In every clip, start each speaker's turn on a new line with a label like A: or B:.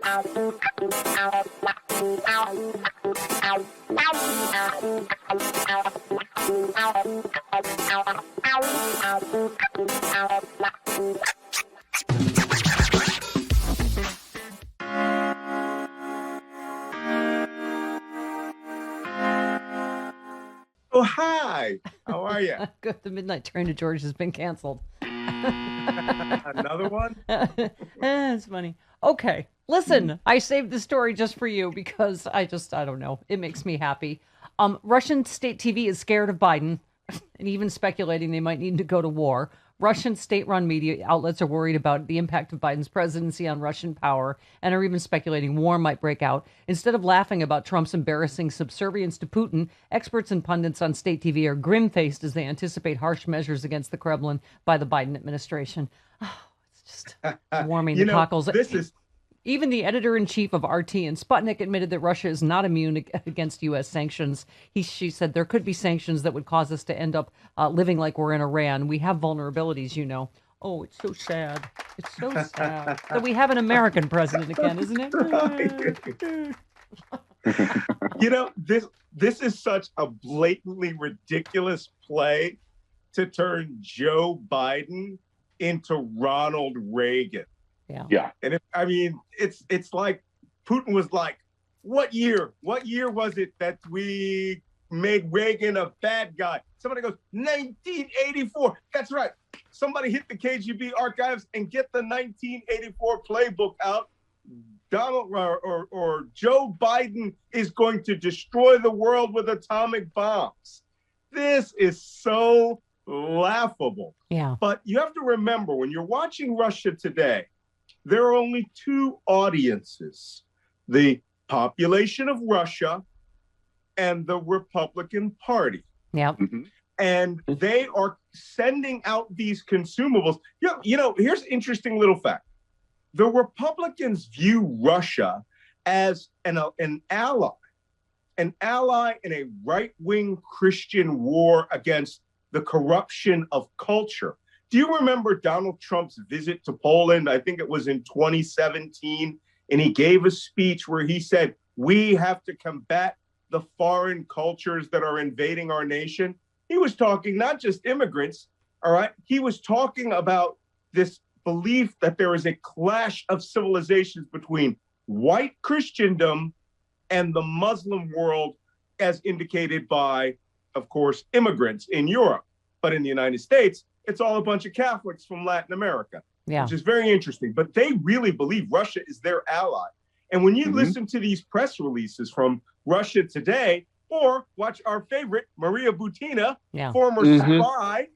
A: Oh, hi. How are you?
B: Good. The midnight train to George has been canceled.
A: Another one?
B: It's funny. Okay. Listen, I saved the story just for you because I don't know. It makes me happy. Russian state TV is scared of Biden and even speculating they might need to go to war. Russian state-run media outlets are worried about the impact of Biden's presidency on Russian power and are even speculating war might break out. Instead of laughing about Trump's embarrassing subservience to Putin, experts and pundits on state TV are grim-faced as they anticipate harsh measures against the Kremlin by the Biden administration. Oh, it's just warming the cockles. Even the editor-in-chief of RT and Sputnik admitted that Russia is not immune against U.S. sanctions. She said there could be sanctions that would cause us to end up living like we're in Iran. We have vulnerabilities, you know. Oh, it's so sad. It's so sad that we have an American president again, isn't it?
A: You know, this is such a blatantly ridiculous play to turn Joe Biden into Ronald Reagan.
B: Yeah.
A: And it's like Putin was like, what year was it that we made Reagan a bad guy? Somebody goes, 1984. That's right. Somebody hit the KGB archives and get the 1984 playbook out. Donald or Joe Biden is going to destroy the world with atomic bombs. This is so laughable.
B: Yeah.
A: But you have to remember, when you're watching Russia today, there are only two audiences: the population of Russia and the Republican Party.
B: Yeah.
A: Mm-hmm. And they are sending out these consumables. You know, here's an interesting little fact. The Republicans view Russia as an ally in a right-wing Christian war against the corruption of culture. Do you remember Donald Trump's visit to Poland? I think it was in 2017. And he gave a speech where he said, we have to combat the foreign cultures that are invading our nation. He was talking not just immigrants, all right? He was talking about this belief that there is a clash of civilizations between white Christendom and the Muslim world, as indicated by, of course, immigrants in Europe. But in the United States, it's all a bunch of Catholics from Latin America, which is very interesting. But they really believe Russia is their ally. And when you listen to these press releases from Russia Today, or watch our favorite, Maria Butina, former spy,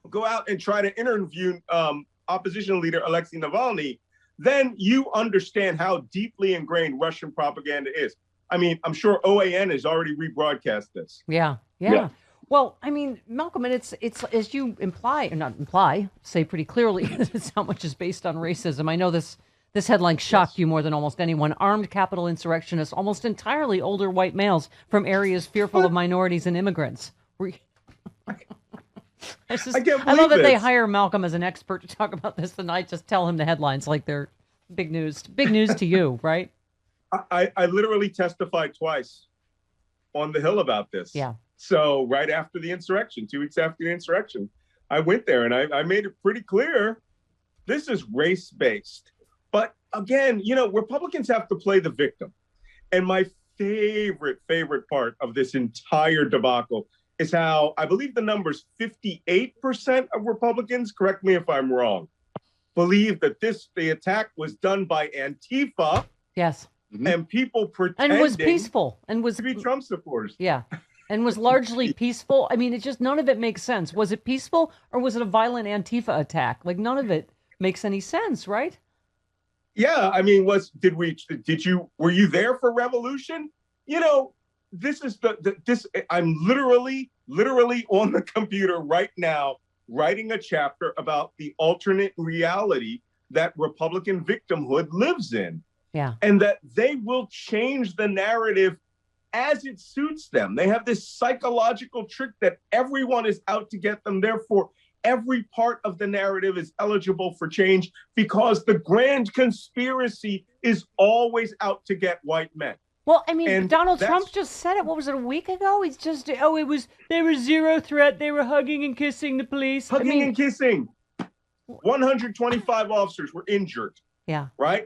A: go out and try to interview opposition leader Alexei Navalny, then you understand how deeply ingrained Russian propaganda is. I mean, I'm sure OAN has already rebroadcast this.
B: Yeah. Well, I mean, Malcolm, and it's as you say pretty clearly, it's how much is based on racism. I know this headline shocked you more than almost anyone. Armed Capitol insurrectionists, almost entirely older white males from areas fearful of minorities and immigrants. I love that they hire Malcolm as an expert to talk about this, and I just tell him the headlines like they're big news. Big news to you, right?
A: I literally testified twice on the Hill about this.
B: Yeah.
A: So right after the insurrection, 2 weeks after the insurrection, I went there and I made it pretty clear this is race-based. But again, you know, Republicans have to play the victim. And my favorite part of this entire debacle is how I believe the number's 58% of Republicans, correct me if I'm wrong, believe that the attack was done by Antifa.
B: Yes.
A: And people pretending
B: and was peaceful and was
A: to be Trump supporters.
B: Yeah. And was largely peaceful. I mean, it just, none of it makes sense. Was it peaceful or was it a violent Antifa attack? Like, none of it makes any sense, right?
A: Yeah, I mean, were you there for revolution? You know, this is I'm literally on the computer right now writing a chapter about the alternate reality that Republican victimhood lives in.
B: Yeah.
A: And that they will change the narrative as it suits them. They have this psychological trick that everyone is out to get them. Therefore, every part of the narrative is eligible for change because the grand conspiracy is always out to get white men.
B: Well, I mean,
A: And
B: Donald
A: that's
B: Trump just said it. What was it, a week ago? He's just, they were zero threat. They were hugging and kissing the police.
A: hugging and kissing. 125 officers were injured.
B: Yeah.
A: Right?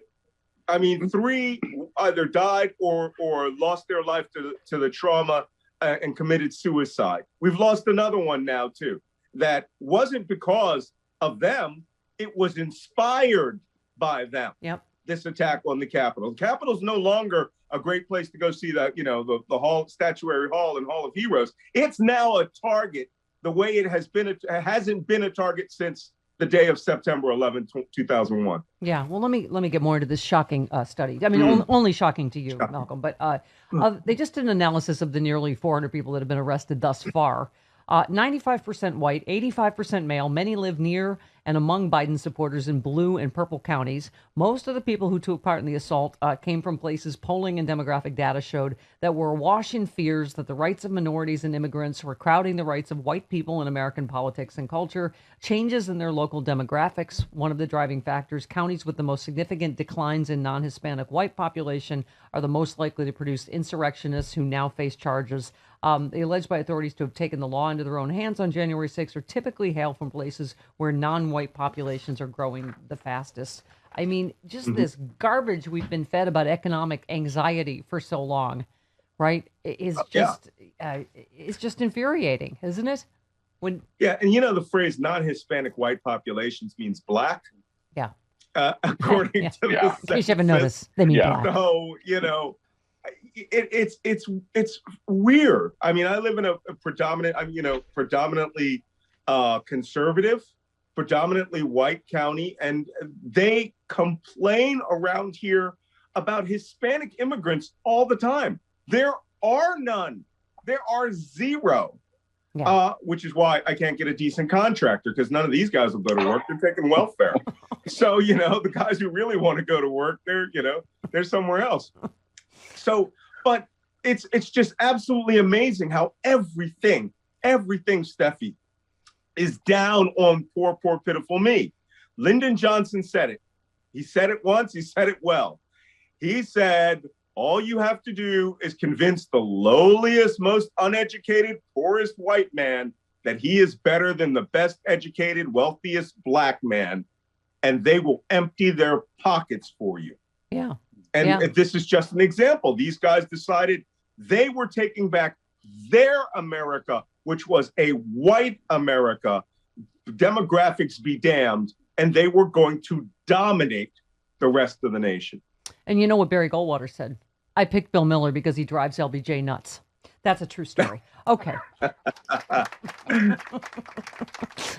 A: I mean, 3 either died or lost their life to the trauma and committed suicide. We've lost another one now, too. That wasn't because of them. It was inspired by them.
B: Yep.
A: This attack on the Capitol. The Capitol's no longer a great place to go see the hall, statuary hall and Hall of Heroes. It's now a target the way it has been. It hasn't been a target since the day of September 11, 2001.
B: Yeah. Well, let me get more into this shocking study. I mean, only shocking to you, Malcolm. But they just did an analysis of the nearly 400 people that have been arrested thus far. 95% white, 85% male. Many live near and among Biden supporters in blue and purple counties. Most of the people who took part in the assault came from places polling and demographic data showed that were awash in fears that the rights of minorities and immigrants were crowding the rights of white people in American politics and culture. Changes in their local demographics, one of the driving factors. Counties with the most significant declines in non-Hispanic white population are the most likely to produce insurrectionists who now face charges. They alleged by authorities to have taken the law into their own hands on January 6th are typically hail from places where non-white populations are growing the fastest. I mean, just this garbage we've been fed about economic anxiety for so long, right? Is just it's just infuriating, isn't it?
A: And the phrase non-Hispanic white populations means black.
B: Yeah.
A: According to the census.
B: In case you haven't noticed, they mean black.
A: So, it's weird. I mean, I live in a predominantly conservative, predominantly white county, and they complain around here about Hispanic immigrants all the time. There are none. There are zero. Yeah. Which is why I can't get a decent contractor, because none of these guys will go to work. They're taking welfare. So, the guys who really want to go to work, they're somewhere else. So, but it's just absolutely amazing how everything, Steffi, is down on poor, pitiful me. Lyndon Johnson said it. He said it once. He said it well. He said, all you have to do is convince the lowliest, most uneducated, poorest white man that he is better than the best educated, wealthiest black man, and they will empty their pockets for you.
B: Yeah.
A: And this is just an example. These guys decided they were taking back their America, which was a white America, demographics be damned, and they were going to dominate the rest of the nation.
B: And you know what Barry Goldwater said? I picked Bill Miller because he drives LBJ nuts. That's a true story. Okay.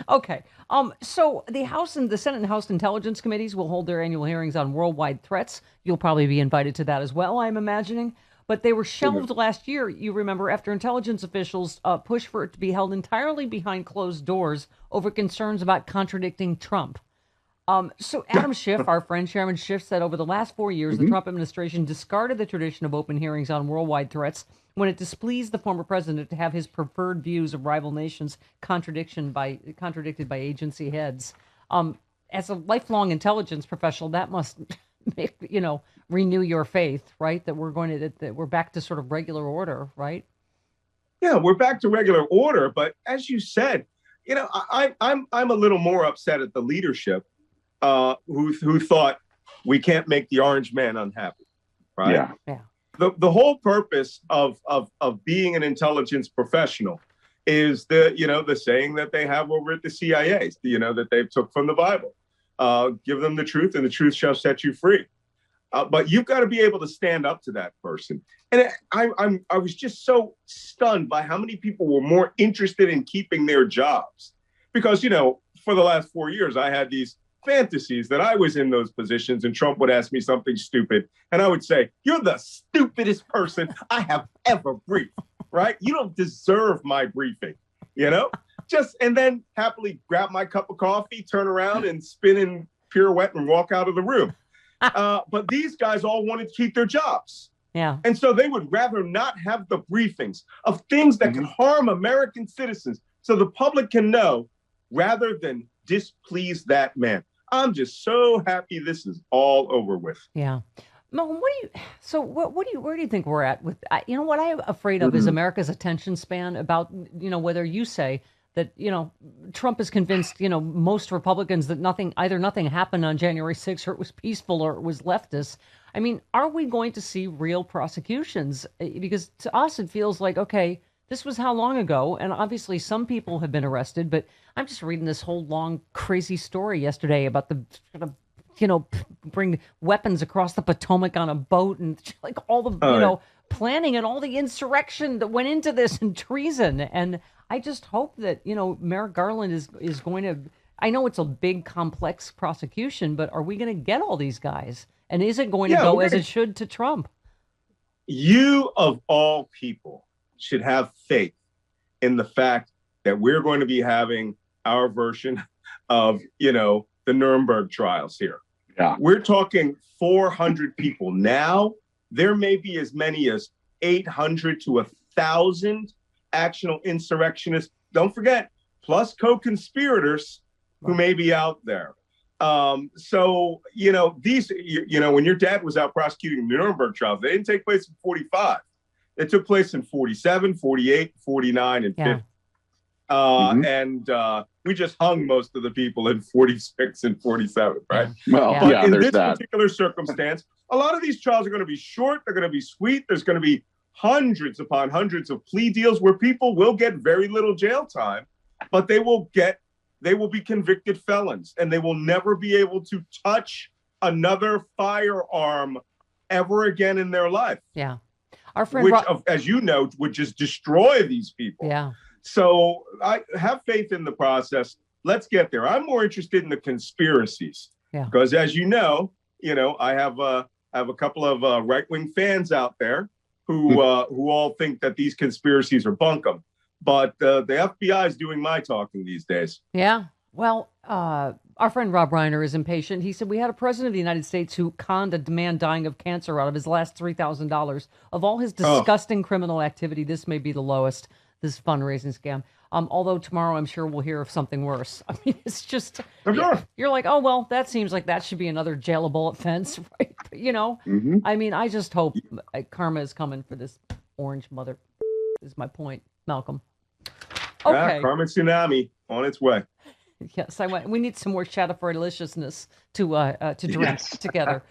B: Okay. So the House and the Senate and House Intelligence Committees will hold their annual hearings on worldwide threats. You'll probably be invited to that as well, I'm imagining. But they were shelved last year, you remember, after intelligence officials pushed for it to be held entirely behind closed doors over concerns about contradicting Trump. So Adam Schiff, our friend Chairman Schiff, said over the last 4 years, the Trump administration discarded the tradition of open hearings on worldwide threats when it displeased the former president to have his preferred views of rival nations contradicted by agency heads. As a lifelong intelligence professional, that must make, renew your faith, right? That we're back to sort of regular order, right?
A: Yeah, we're back to regular order. But as you said, I'm a little more upset at the leadership who thought we can't make the orange man unhappy, right?
B: Yeah.
A: The whole purpose of being an intelligence professional is the saying that they have over at the CIA, that they've took from the Bible. Give them the truth, and the truth shall set you free. But you've got to be able to stand up to that person. And I was just so stunned by how many people were more interested in keeping their jobs, because for the last 4 years I had these fantasies that I was in those positions and Trump would ask me something stupid and I would say, "You're the stupidest person I have ever briefed," right? "You don't deserve my briefing," and then happily grab my cup of coffee, turn around and spin in pirouette and walk out of the room. But these guys all wanted to keep their jobs.
B: Yeah.
A: And so they would rather not have the briefings of things that can harm American citizens so the public can know, rather than displease that man. I'm just so happy this is all over with.
B: Yeah. Malcolm, where do you think we're at with, what I'm afraid of is America's attention span about, whether you say that, Trump is convinced, most Republicans that nothing happened on January 6th, or it was peaceful, or it was leftist. I mean, are we going to see real prosecutions? Because to us, it feels like, okay, this was how long ago? And obviously some people have been arrested, but I'm just reading this whole long, crazy story yesterday about the bring weapons across the Potomac on a boat, and like all the, planning and all the insurrection that went into this, and treason. And I just hope that, Merrick Garland is going to, I know it's a big, complex prosecution, but are we going to get all these guys? And is it going to go as it should to Trump?
A: You, of all people, should have faith in the fact that we're going to be having our version of, the Nuremberg trials here.
C: Yeah.
A: We're talking 400 people. Now, there may be as many as 800 to 1,000 actual insurrectionists. Don't forget, plus co-conspirators who may be out there. So, these, when your dad was out prosecuting the Nuremberg trials, they didn't take place in 45. It took place in 47, 48, 49, and 50. And we just hung most of the people in 46 and 47, right?
C: Well,
A: but in
C: there's
A: this
C: that
A: particular circumstance, a lot of these trials are going to be short. They're going to be sweet. There's going to be hundreds upon hundreds of plea deals where people will get very little jail time, but they will be convicted felons, and they will never be able to touch another firearm ever again in their life.
B: Yeah. Our friend,
A: which, as you know, would just destroy these people.
B: Yeah.
A: So I have faith in the process. Let's get there. I'm more interested in the conspiracies.
B: Yeah.
A: Because as you know, I have a couple of right-wing fans out there who all think that these conspiracies are bunkum. But the FBI is doing my talking these days.
B: Yeah. Well, our friend Rob Reiner is impatient. He said, we had a president of the United States who conned a man dying of cancer out of his last $3,000. Of all his disgusting criminal activity, this may be the lowest, this fundraising scam. Although tomorrow I'm sure we'll hear of something worse. I mean, it's just, you're like, oh, well, that seems like that should be another jailable offense, right? But, I mean, I just hope karma is coming for this orange mother, is my point, Malcolm. Okay.
A: Karma Tsunami on its way.
B: Yes, we need some more Shadowford-deliciousness to drink together.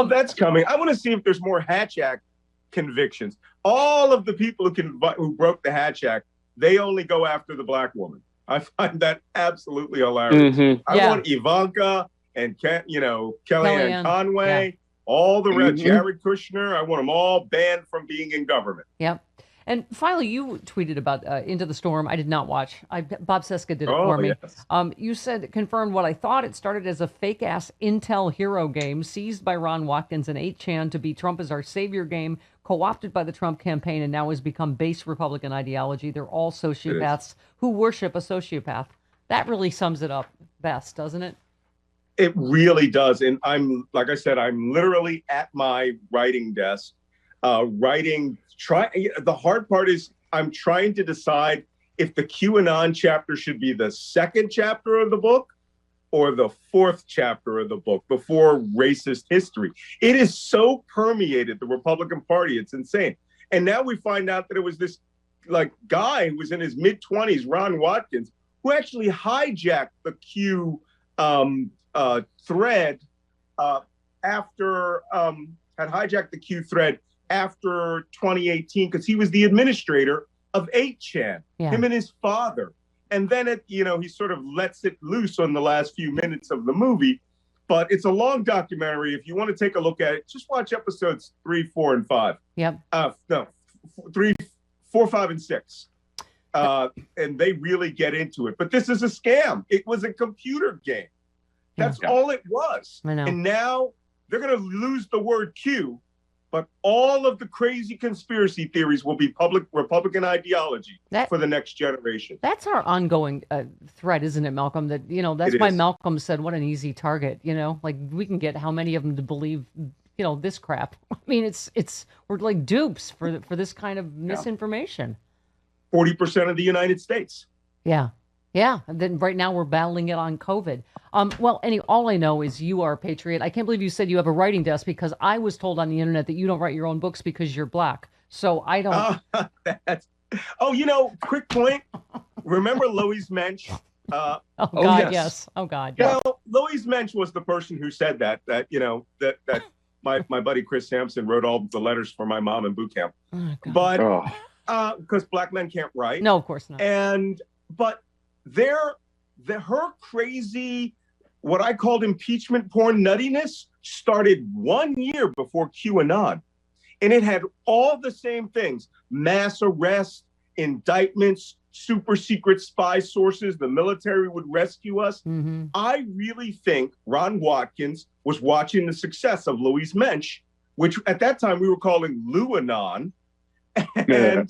A: That's coming. I want to see if there's more Hatch Act convictions. All of the people who broke the Hatch Act, they only go after the black woman. I find that absolutely hilarious. I want Ivanka and Kellyanne Conway, all the rest, Jared Kushner. I want them all banned from being in government.
B: Yep. And finally, you tweeted about Into the Storm. I did not watch. Bob Seska did it for me.
A: Yes.
B: You said, confirmed what I thought. It started as a fake-ass Intel hero game seized by Ron Watkins and 8chan to be Trump is our savior game, co-opted by the Trump campaign, and now has become base Republican ideology. They're all sociopaths who worship a sociopath. That really sums it up best, doesn't it?
A: It really does. And like I said, I'm literally at my writing desk, writing. The hard part is I'm trying to decide if the QAnon chapter should be the second chapter of the book or the fourth chapter of the book before racist history. It is so permeated the Republican Party. It's insane. And now we find out that it was this guy who was in his mid-20s, Ron Watkins, who actually hijacked the Q thread after 2018, because he was the administrator of 8chan, him and his father. And then he sort of lets it loose on the last few minutes of the movie. But it's a long documentary. If you want to take a look at it, just watch episodes 3, 4, and 5.
B: Yep.
A: 3, 4, 5, and 6. And they really get into it. But this is a scam. It was a computer game. That's all it was.
B: I know.
A: And now they're going to lose the word Q. But all of the crazy conspiracy theories will be public Republican ideology for the next generation.
B: That's our ongoing threat, isn't it, Malcolm? That that's why Malcolm said, "What an easy target." We can get how many of them to believe, this crap. I mean, we're like dupes for this kind of misinformation.
A: 40% of the United States.
B: Yeah. Yeah, and then right now we're battling it on COVID. Well, all I know is you are a patriot. I can't believe you said you have a writing desk because I was told on the internet that you don't write your own books because you're black. So I don't.
A: Quick point. Remember Louise Mensch?
B: Oh God, yes. Oh God, yes.
A: Well, Louise Mensch was the person who said that my buddy Chris Sampson wrote all the letters for my mom in boot camp.
B: Oh,
A: but because black men can't write.
B: No, of course not.
A: But her crazy, what I called impeachment porn nuttiness started 1 year before QAnon. And it had all the same things: mass arrests, indictments, super secret spy sources, the military would rescue us.
B: Mm-hmm.
A: I really think Ron Watkins was watching the success of Louise Mensch, which at that time we were calling Luanon, and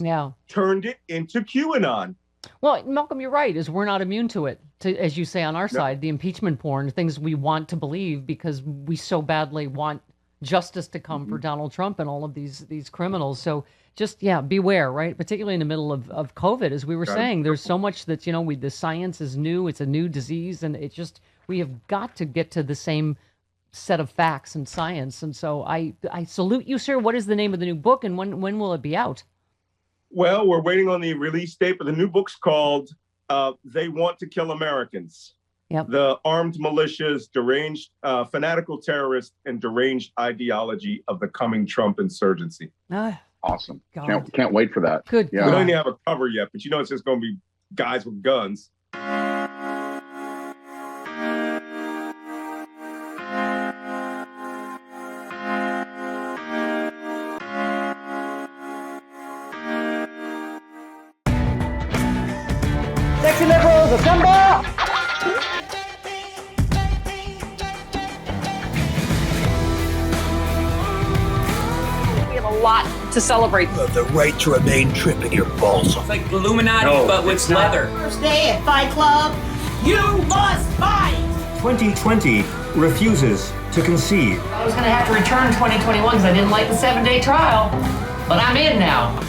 A: turned it into QAnon.
B: Well, Malcolm, you're right, is we're not immune to it, as you say on our side, the impeachment porn, things we want to believe because we so badly want justice to come for Donald Trump and all of these criminals. So just, beware, right? Particularly in the middle of COVID, as we were saying, there's so much that, the science is new, it's a new disease, and we have got to get to the same set of facts and science. And so I salute you, sir. What is the name of the new book and when will it be out?
A: Well, we're waiting on the release date, but the new book's called They Want to Kill Americans.
B: Yep.
A: The armed militias, deranged, fanatical terrorists, and deranged ideology of the coming Trump insurgency.
C: Awesome. Can't wait for that.
B: Good.
A: We don't even have a cover yet, but it's just going to be guys with guns.
B: Sexy liberals, assemble! A lot to celebrate.
D: The right to remain tripping your balls off.
E: It's like Illuminati, but with leather.
F: First day at Fight Club, you must fight!
G: 2020 refuses to concede.
F: I was going to have to return 2021 because I didn't like the 7-day trial, but I'm in now.